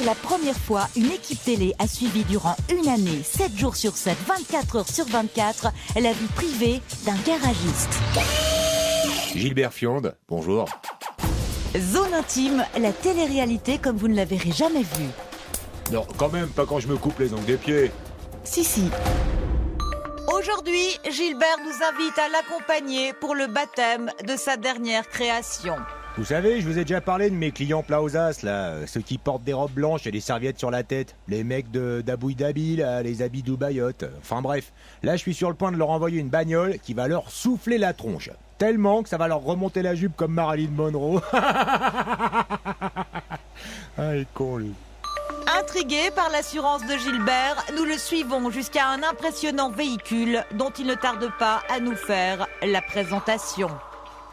Pour la première fois, une équipe télé a suivi durant une année, 7 jours sur 7, 24 heures sur 24, la vie privée d'un garagiste. Gilbert Fionde, bonjour. Zone intime, la télé-réalité comme vous ne la verrez jamais vue. Non, quand même, pas quand je me coupe les ongles des pieds. Si. Aujourd'hui, Gilbert nous invite à l'accompagner pour le baptême de sa dernière création. Vous savez, je vous ai déjà parlé de mes clients Plausas, là, ceux qui portent des robes blanches et des serviettes sur la tête. Les mecs d'Abou Dhabi, là, les habits Dubaïotes. Enfin bref, là je suis sur le point de leur envoyer une bagnole qui va leur souffler la tronche. Tellement que ça va leur remonter la jupe comme Marilyn Monroe. Ah, il est con lui. Intrigué par l'assurance de Gilbert, nous le suivons jusqu'à un impressionnant véhicule dont il ne tarde pas à nous faire la présentation.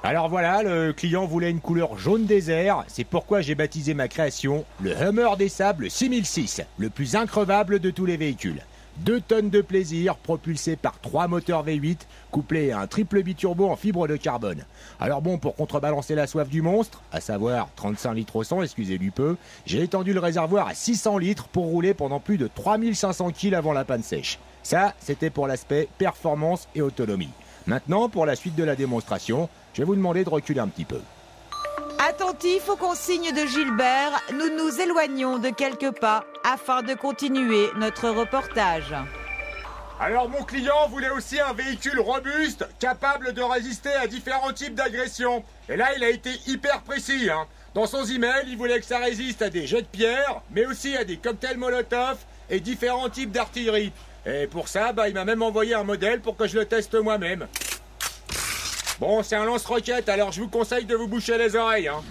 Alors voilà, le client voulait une couleur jaune désert, c'est pourquoi j'ai baptisé ma création le Hummer des Sables 6006, le plus increvable de tous les véhicules. 2 tonnes de plaisir, propulsé par 3 moteurs V8, couplés à un triple biturbo en fibre de carbone. Alors bon, pour contrebalancer la soif du monstre, à savoir 35 litres au 100, excusez du peu, j'ai étendu le réservoir à 600 litres pour rouler pendant plus de 3500 km avant la panne sèche. Ça, c'était pour l'aspect performance et autonomie. Maintenant, pour la suite de la démonstration, je vais vous demander de reculer un petit peu. Attentif aux consignes de Gilbert, nous nous éloignons de quelques pas afin de continuer notre reportage. Alors mon client voulait aussi un véhicule robuste, capable de résister à différents types d'agressions. Et là, il a été hyper précis, hein. Dans son email, il voulait que ça résiste à des jets de pierre, mais aussi à des cocktails Molotov et différents types d'artillerie. Et pour ça, il m'a même envoyé un modèle pour que je le teste moi-même. Bon, c'est un lance-roquette, alors je vous conseille de vous boucher les oreilles, hein.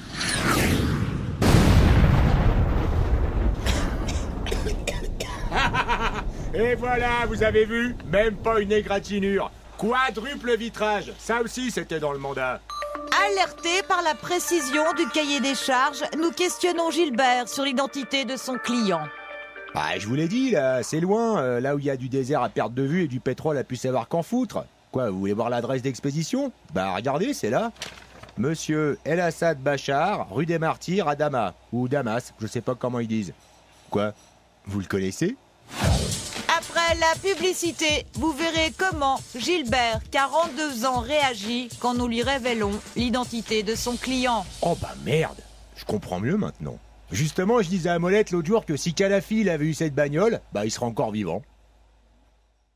Et voilà, vous avez vu, même pas une égratignure. Quadruple vitrage, ça aussi c'était dans le mandat. Alertés par la précision du cahier des charges, nous questionnons Gilbert sur l'identité de son client. Je vous l'ai dit, là, c'est loin, là où il y a du désert à perte de vue et du pétrole à plus savoir qu'en foutre. Quoi, vous voulez voir l'adresse d'expédition? Regardez, c'est là. Monsieur El Assad Bachar, rue des Martyrs à Damas. Ou Damas, je sais pas comment ils disent. Quoi? Vous le connaissez? Après la publicité, vous verrez comment Gilbert, 42 ans, réagit quand nous lui révélons l'identité de son client. Oh merde, je comprends mieux maintenant. Justement, je disais à Molette l'autre jour que si Kadhafi il avait eu cette bagnole, il serait encore vivant.